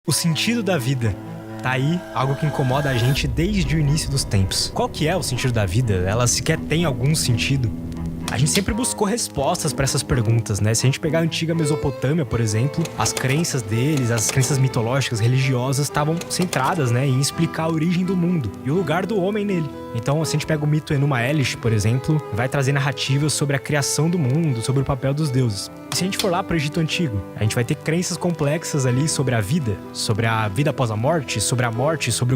O sentido da vida. Tá aí algo que incomoda a gente desde o início dos tempos. Qual que é o sentido da vida? Ela sequer tem algum sentido? A gente sempre buscou respostas para essas perguntas, né? Se a gente pegar a antiga Mesopotâmia, por exemplo, as crenças deles, as crenças mitológicas, religiosas, estavam centradas, né, em explicar a origem do mundo e o lugar do homem nele. Então, se a gente pega o mito Enuma Elish, por exemplo, vai trazer narrativas sobre a criação do mundo, sobre o papel dos deuses. E se a gente for lá para o Egito Antigo, a gente vai ter crenças complexas ali sobre a vida após a morte, sobre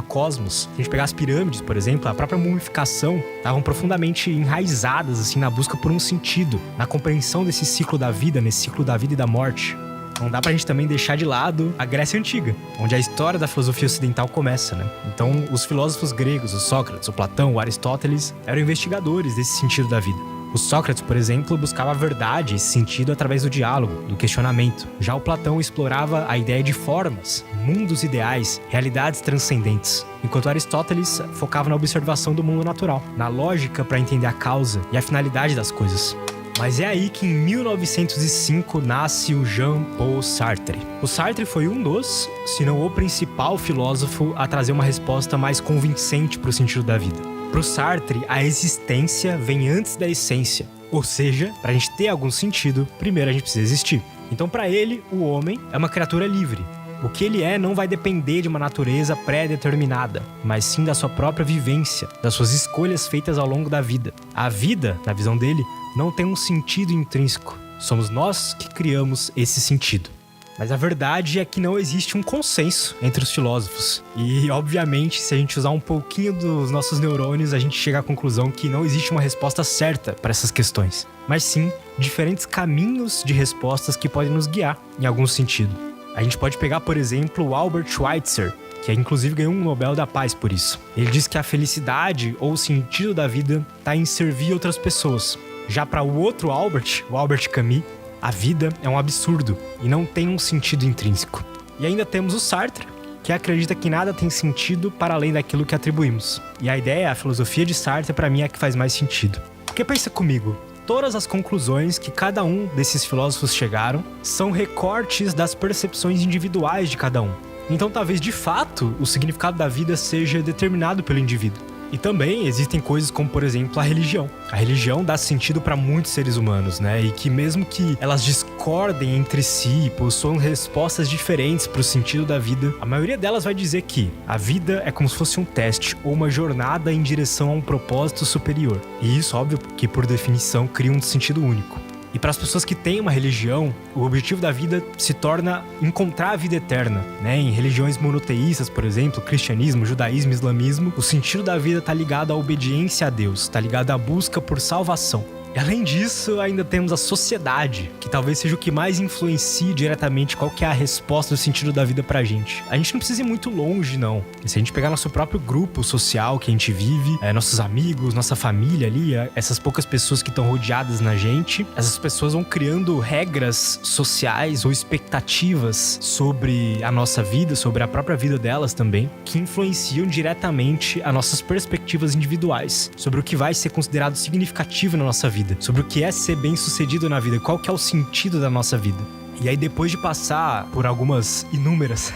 o cosmos. Se a gente pegar as pirâmides, por exemplo, a própria mumificação, estavam profundamente enraizadas assim na busca por um sentido, na compreensão desse ciclo da vida, nesse ciclo da vida e da morte. Não dá pra gente também deixar de lado a Grécia Antiga, onde a história da filosofia ocidental começa, né? Então, os filósofos gregos, o Sócrates, o Platão, o Aristóteles, eram investigadores desse sentido da vida. O Sócrates, por exemplo, buscava a verdade, esse sentido, através do diálogo, do questionamento. Já o Platão explorava a ideia de formas, mundos ideais, realidades transcendentes. Enquanto Aristóteles focava na observação do mundo natural, na lógica para entender a causa e a finalidade das coisas. Mas é aí que em 1905 nasce o Jean-Paul Sartre. O Sartre foi um dos, se não o principal filósofo a trazer uma resposta mais convincente para o sentido da vida. Para o Sartre, a existência vem antes da essência. Ou seja, para a gente ter algum sentido, primeiro a gente precisa existir. Então, para ele, o homem é uma criatura livre. O que ele é não vai depender de uma natureza pré-determinada, mas sim da sua própria vivência, das suas escolhas feitas ao longo da vida. A vida, na visão dele, não tem um sentido intrínseco. Somos nós que criamos esse sentido. Mas a verdade é que não existe um consenso entre os filósofos. E, obviamente, se a gente usar um pouquinho dos nossos neurônios, a gente chega à conclusão que não existe uma resposta certa para essas questões. Mas sim, diferentes caminhos de respostas que podem nos guiar em algum sentido. A gente pode pegar, por exemplo, o Albert Schweitzer, que inclusive ganhou um Nobel da Paz por isso. Ele diz que a felicidade ou o sentido da vida está em servir outras pessoas. Já para o outro Albert, o Albert Camus, a vida é um absurdo e não tem um sentido intrínseco. E ainda temos o Sartre, que acredita que nada tem sentido para além daquilo que atribuímos. E a ideia, a filosofia de Sartre, para mim é a que faz mais sentido. Porque pensa comigo, todas as conclusões que cada um desses filósofos chegaram são recortes das percepções individuais de cada um. Então talvez de fato o significado da vida seja determinado pelo indivíduo. E também existem coisas como, por exemplo, a religião. A religião dá sentido para muitos seres humanos, né? E que mesmo que elas discordem entre si, possuam respostas diferentes para o sentido da vida, a maioria delas vai dizer que a vida é como se fosse um teste ou uma jornada em direção a um propósito superior. E isso, óbvio, que por definição cria um sentido único. E para as pessoas que têm uma religião, o objetivo da vida se torna encontrar a vida eterna, né? Em religiões monoteístas, por exemplo, cristianismo, judaísmo, islamismo, o sentido da vida está ligado à obediência a Deus, está ligado à busca por salvação. E além disso, ainda temos a sociedade, que talvez seja o que mais influencie diretamente qual que é a resposta do sentido da vida pra gente. A gente não precisa ir muito longe, não. Se a gente pegar nosso próprio grupo social que a gente vive, nossos amigos, nossa família ali, essas poucas pessoas que estão rodeadas na gente, essas pessoas vão criando regras sociais ou expectativas sobre a nossa vida, sobre a própria vida delas também, que influenciam diretamente as nossas perspectivas individuais, sobre o que vai ser considerado significativo na nossa vida, sobre o que é ser bem-sucedido na vida, qual que é o sentido da nossa vida. E aí, depois de passar por algumas inúmeras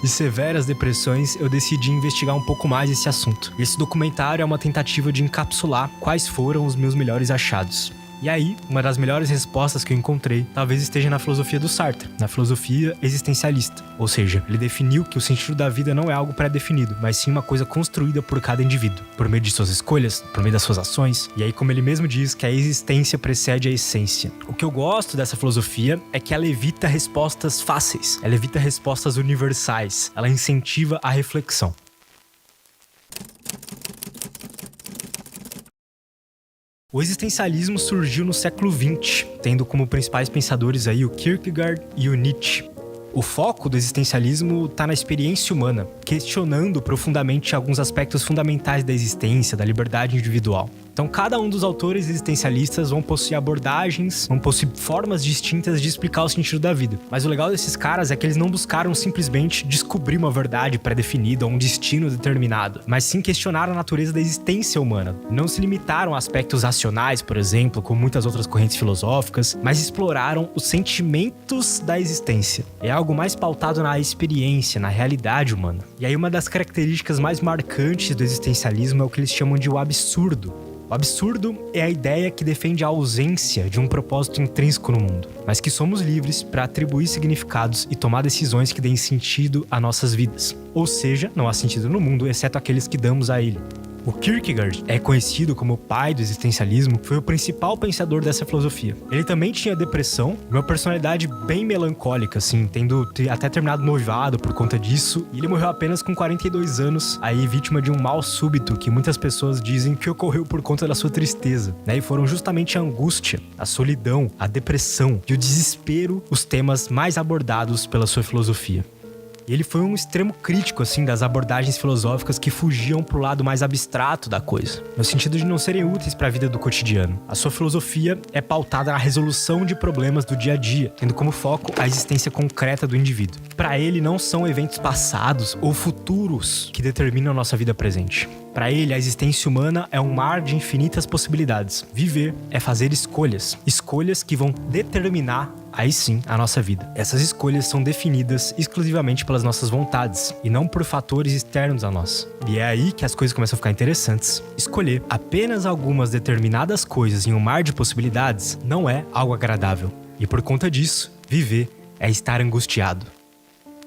e severas depressões, eu decidi investigar um pouco mais esse assunto. Esse documentário é uma tentativa de encapsular quais foram os meus melhores achados. E aí, uma das melhores respostas que eu encontrei talvez esteja na filosofia do Sartre, na filosofia existencialista. Ou seja, ele definiu que o sentido da vida não é algo pré-definido, mas sim uma coisa construída por cada indivíduo, por meio de suas escolhas, por meio das suas ações. E aí, como ele mesmo diz, que a existência precede a essência. O que eu gosto dessa filosofia é que ela evita respostas fáceis, ela evita respostas universais, ela incentiva a reflexão. O existencialismo surgiu no século XX, tendo como principais pensadores aí o Kierkegaard e o Nietzsche. O foco do existencialismo está na experiência humana, questionando profundamente alguns aspectos fundamentais da existência, da liberdade individual. Então, cada um dos autores existencialistas vão possuir abordagens, vão possuir formas distintas de explicar o sentido da vida. Mas o legal desses caras é que eles não buscaram simplesmente descobrir uma verdade pré-definida ou um destino determinado, mas sim questionaram a natureza da existência humana. Não se limitaram a aspectos racionais, por exemplo, como muitas outras correntes filosóficas, mas exploraram os sentimentos da existência. É algo mais pautado na experiência, na realidade humana. E aí uma das características mais marcantes do existencialismo é o que eles chamam de o absurdo. O absurdo é a ideia que defende a ausência de um propósito intrínseco no mundo, mas que somos livres para atribuir significados e tomar decisões que deem sentido a nossas vidas. Ou seja, não há sentido no mundo, exceto aqueles que damos a ele. O Kierkegaard é conhecido como o pai do existencialismo, foi o principal pensador dessa filosofia. Ele também tinha depressão, uma personalidade bem melancólica, assim, tendo até terminado noivado por conta disso, e ele morreu apenas com 42 anos, aí vítima de um mal súbito que muitas pessoas dizem que ocorreu por conta da sua tristeza, né? E foram justamente a angústia, a solidão, a depressão e o desespero os temas mais abordados pela sua filosofia. E ele foi um extremo crítico, assim, das abordagens filosóficas que fugiam pro lado mais abstrato da coisa, no sentido de não serem úteis para a vida do cotidiano. A sua filosofia é pautada na resolução de problemas do dia a dia, tendo como foco a existência concreta do indivíduo. Para ele, não são eventos passados ou futuros que determinam a nossa vida presente. Para ele, a existência humana é um mar de infinitas possibilidades. Viver é fazer escolhas. Escolhas que vão determinar, aí sim, a nossa vida. Essas escolhas são definidas exclusivamente pelas nossas vontades e não por fatores externos a nós. E é aí que as coisas começam a ficar interessantes. Escolher apenas algumas determinadas coisas em um mar de possibilidades não é algo agradável. E por conta disso, viver é estar angustiado.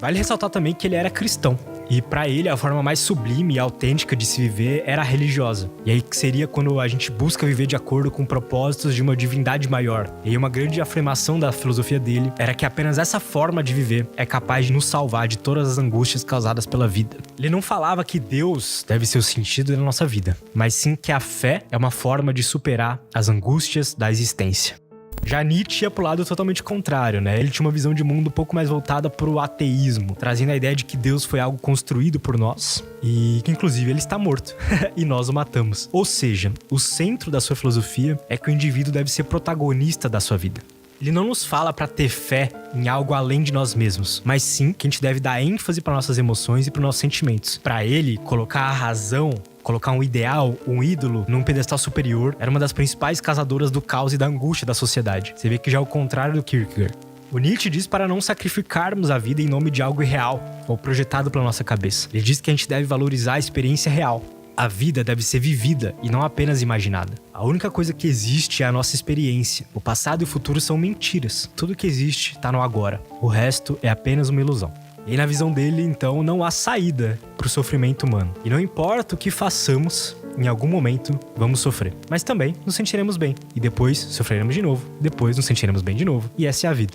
Vale ressaltar também que ele era cristão. E para ele, a forma mais sublime e autêntica de se viver era a religiosa. E aí que seria quando a gente busca viver de acordo com propósitos de uma divindade maior. E aí uma grande afirmação da filosofia dele era que apenas essa forma de viver é capaz de nos salvar de todas as angústias causadas pela vida. Ele não falava que Deus deve ser o sentido da nossa vida, mas sim que a fé é uma forma de superar as angústias da existência. Já Nietzsche ia pro lado totalmente contrário, né? Ele tinha uma visão de mundo um pouco mais voltada pro ateísmo, trazendo a ideia de que Deus foi algo construído por nós e que, inclusive, ele está morto e nós o matamos. Ou seja, o centro da sua filosofia é que o indivíduo deve ser protagonista da sua vida. Ele não nos fala para ter fé em algo além de nós mesmos, mas sim que a gente deve dar ênfase para nossas emoções e para nossos sentimentos. Para ele, colocar a razão, colocar um ideal, um ídolo, num pedestal superior, era uma das principais causadoras do caos e da angústia da sociedade. Você vê que já é o contrário do Kierkegaard. O Nietzsche diz para não sacrificarmos a vida em nome de algo irreal ou projetado pela nossa cabeça. Ele diz que a gente deve valorizar a experiência real. A vida deve ser vivida e não apenas imaginada. A única coisa que existe é a nossa experiência. O passado e o futuro são mentiras. Tudo que existe está no agora. O resto é apenas uma ilusão. E na visão dele, então, não há saída para o sofrimento humano. E não importa o que façamos, em algum momento vamos sofrer. Mas também nos sentiremos bem. E depois sofreremos de novo. Depois nos sentiremos bem de novo. E essa é a vida.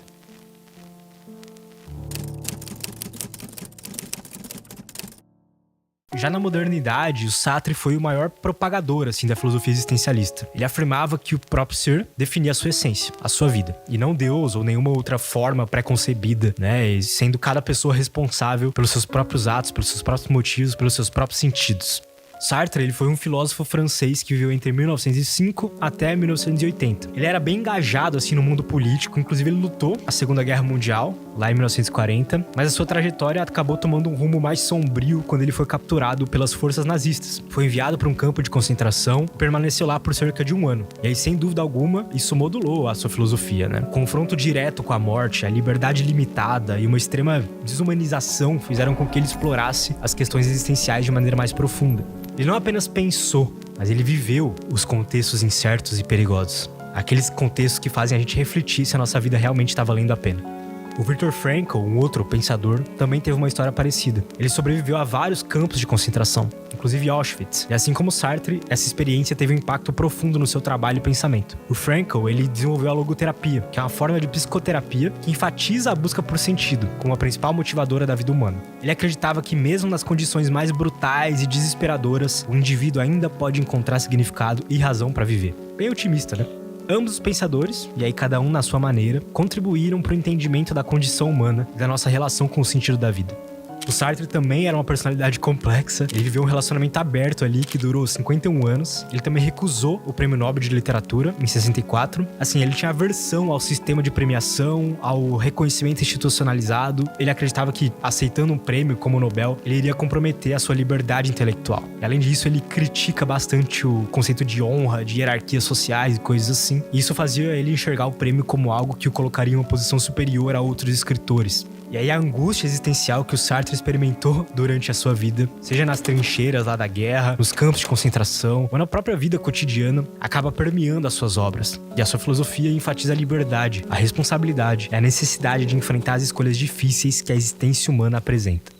Já na modernidade, o Sartre foi o maior propagador assim, da filosofia existencialista. Ele afirmava que o próprio ser definia a sua essência, a sua vida, e não Deus ou nenhuma outra forma pré-concebida, né? E sendo cada pessoa responsável pelos seus próprios atos, pelos seus próprios motivos, pelos seus próprios sentidos. Sartre, ele foi um filósofo francês que viveu entre 1905 até 1980. Ele era bem engajado assim no mundo político, inclusive ele lutou a Segunda Guerra Mundial, lá em 1940, mas a sua trajetória acabou tomando um rumo mais sombrio quando ele foi capturado pelas forças nazistas. Foi enviado para um campo de concentração, permaneceu lá por cerca de um ano. E aí, sem dúvida alguma, isso modulou a sua filosofia, né? O confronto direto com a morte, a liberdade limitada e uma extrema desumanização fizeram com que ele explorasse as questões existenciais de maneira mais profunda. Ele não apenas pensou, mas ele viveu os contextos incertos e perigosos. Aqueles contextos que fazem a gente refletir se a nossa vida realmente está valendo a pena. O Viktor Frankl, um outro pensador, também teve uma história parecida. Ele sobreviveu a vários campos de concentração, inclusive Auschwitz. E assim como Sartre, essa experiência teve um impacto profundo no seu trabalho e pensamento. O Frankl, ele desenvolveu a logoterapia, que é uma forma de psicoterapia que enfatiza a busca por sentido, como a principal motivadora da vida humana. Ele acreditava que mesmo nas condições mais brutais e desesperadoras, o indivíduo ainda pode encontrar significado e razão para viver. Bem otimista, né? Ambos os pensadores, e aí cada um na sua maneira, contribuíram para o entendimento da condição humana e da nossa relação com o sentido da vida. O Sartre também era uma personalidade complexa. Ele viveu um relacionamento aberto ali que durou 51 anos. Ele também recusou o Prêmio Nobel de Literatura em 64. Assim, ele tinha aversão ao sistema de premiação, ao reconhecimento institucionalizado. Ele acreditava que, aceitando um prêmio como o Nobel, ele iria comprometer a sua liberdade intelectual. E, além disso, ele critica bastante o conceito de honra, de hierarquias sociais e coisas assim. E isso fazia ele enxergar o prêmio como algo que o colocaria em uma posição superior a outros escritores. E aí a angústia existencial que o Sartre experimentou durante a sua vida, seja nas trincheiras lá da guerra, nos campos de concentração, ou na própria vida cotidiana, acaba permeando as suas obras. E a sua filosofia enfatiza a liberdade, a responsabilidade e a necessidade de enfrentar as escolhas difíceis que a existência humana apresenta.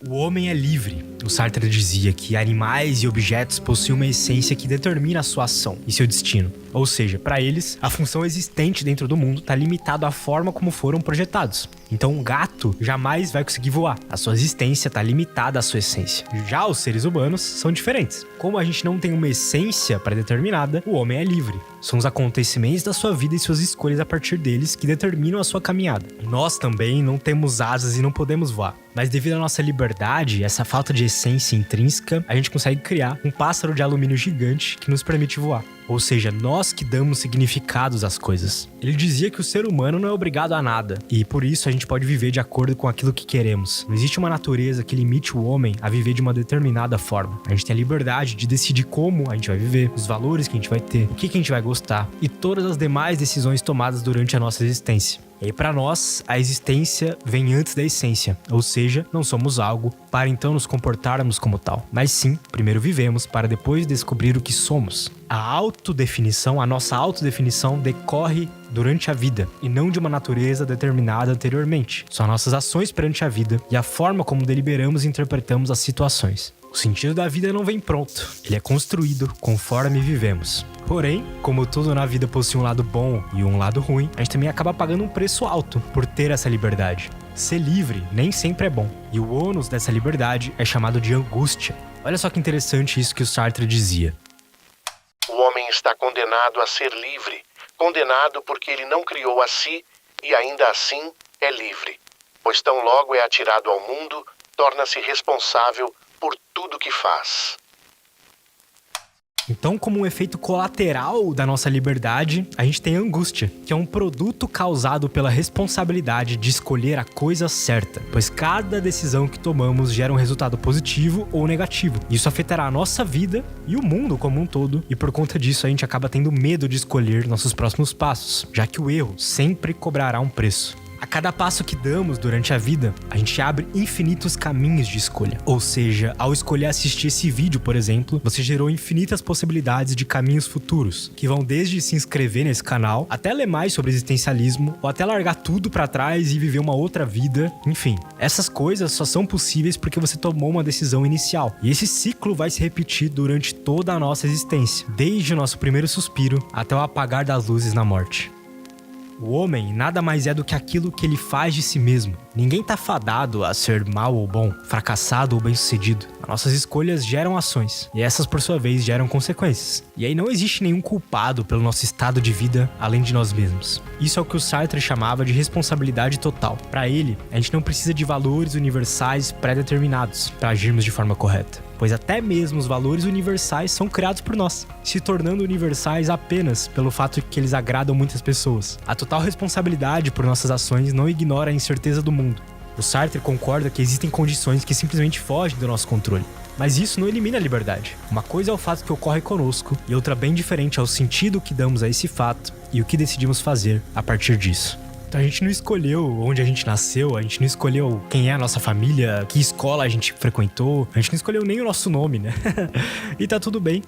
O homem é livre. O Sartre dizia que animais e objetos possuem uma essência que determina a sua ação e seu destino. Ou seja, para eles, a função existente dentro do mundo está limitada à forma como foram projetados. Então um gato jamais vai conseguir voar. A sua existência está limitada à sua essência. Já os seres humanos são diferentes. Como a gente não tem uma essência pré-determinada, o homem é livre. São os acontecimentos da sua vida e suas escolhas a partir deles que determinam a sua caminhada. Nós também não temos asas e não podemos voar. Mas devido à nossa liberdade, essa falta de essência intrínseca, a gente consegue criar um pássaro de alumínio gigante que nos permite voar. Ou seja, nós que damos significados às coisas. Ele dizia que o ser humano não é obrigado a nada, e por isso a gente pode viver de acordo com aquilo que queremos. Não existe uma natureza que limite o homem a viver de uma determinada forma. A gente tem a liberdade de decidir como a gente vai viver, os valores que a gente vai ter, o que a gente vai gostar, e todas as demais decisões tomadas durante a nossa existência. E para nós, a existência vem antes da essência, ou seja, não somos algo para então nos comportarmos como tal. Mas sim, primeiro vivemos para depois descobrir o que somos. A nossa autodefinição decorre durante a vida e não de uma natureza determinada anteriormente. São nossas ações perante a vida e a forma como deliberamos e interpretamos as situações. O sentido da vida não vem pronto, ele é construído conforme vivemos. Porém, como tudo na vida possui um lado bom e um lado ruim, a gente também acaba pagando um preço alto por ter essa liberdade. Ser livre nem sempre é bom, e o ônus dessa liberdade é chamado de angústia. Olha só que interessante isso que o Sartre dizia. O homem está condenado a ser livre, condenado porque ele não criou a si e ainda assim é livre. Pois tão logo é atirado ao mundo, torna-se responsável por tudo que faz. Então, como um efeito colateral da nossa liberdade, a gente tem a angústia, que é um produto causado pela responsabilidade de escolher a coisa certa, pois cada decisão que tomamos gera um resultado positivo ou negativo. Isso afetará a nossa vida e o mundo como um todo, e por conta disso a gente acaba tendo medo de escolher nossos próximos passos, já que o erro sempre cobrará um preço. A cada passo que damos durante a vida, a gente abre infinitos caminhos de escolha. Ou seja, ao escolher assistir esse vídeo, por exemplo, você gerou infinitas possibilidades de caminhos futuros, que vão desde se inscrever nesse canal, até ler mais sobre existencialismo, ou até largar tudo pra trás e viver uma outra vida. Enfim, essas coisas só são possíveis porque você tomou uma decisão inicial. E esse ciclo vai se repetir durante toda a nossa existência, desde o nosso primeiro suspiro até o apagar das luzes na morte. O homem nada mais é do que aquilo que ele faz de si mesmo. Ninguém tá fadado a ser mal ou bom, fracassado ou bem-sucedido. As nossas escolhas geram ações, e essas, por sua vez, geram consequências. E aí não existe nenhum culpado pelo nosso estado de vida além de nós mesmos. Isso é o que o Sartre chamava de responsabilidade total. Para ele, a gente não precisa de valores universais pré-determinados para agirmos de forma correta, pois até mesmo os valores universais são criados por nós, se tornando universais apenas pelo fato de que eles agradam muitas pessoas. A total responsabilidade por nossas ações não ignora a incerteza do mundo. O Sartre concorda que existem condições que simplesmente fogem do nosso controle. Mas isso não elimina a liberdade. Uma coisa é o fato que ocorre conosco, e outra bem diferente é o sentido que damos a esse fato e o que decidimos fazer a partir disso. Então a gente não escolheu onde a gente nasceu, a gente não escolheu quem é a nossa família, que escola a gente frequentou, a gente não escolheu nem o nosso nome, né? E tá tudo bem.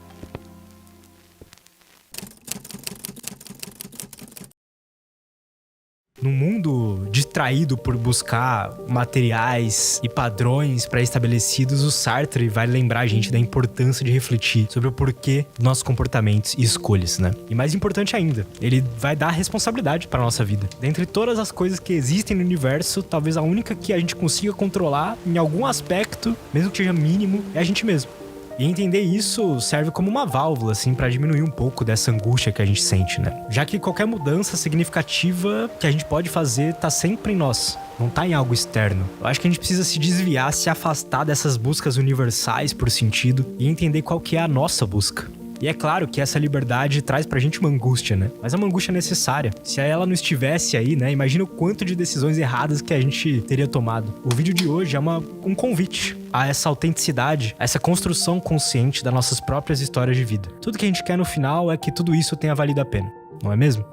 No mundo distraído por buscar materiais e padrões pré-estabelecidos, o Sartre vai lembrar a gente da importância de refletir sobre o porquê dos nossos comportamentos e escolhas, né? E mais importante ainda, ele vai dar responsabilidade para nossa vida. Dentre todas as coisas que existem no universo, talvez a única que a gente consiga controlar em algum aspecto, mesmo que seja mínimo, é a gente mesmo. E entender isso serve como uma válvula, assim, pra diminuir um pouco dessa angústia que a gente sente, né? Já que qualquer mudança significativa que a gente pode fazer tá sempre em nós, não tá em algo externo. Eu acho que a gente precisa se desviar, se afastar dessas buscas universais por sentido e entender qual que é a nossa busca. E é claro que essa liberdade traz pra gente uma angústia, né? Mas é uma angústia necessária. Se ela não estivesse aí, né? Imagina o quanto de decisões erradas que a gente teria tomado. O vídeo de hoje é um convite a essa autenticidade, a essa construção consciente das nossas próprias histórias de vida. Tudo que a gente quer no final é que tudo isso tenha valido a pena, não é mesmo?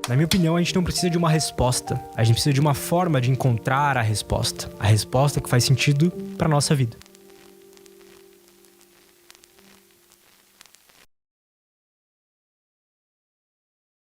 Na minha opinião, a gente não precisa de uma resposta. A gente precisa de uma forma de encontrar a resposta. A resposta que faz sentido pra nossa vida.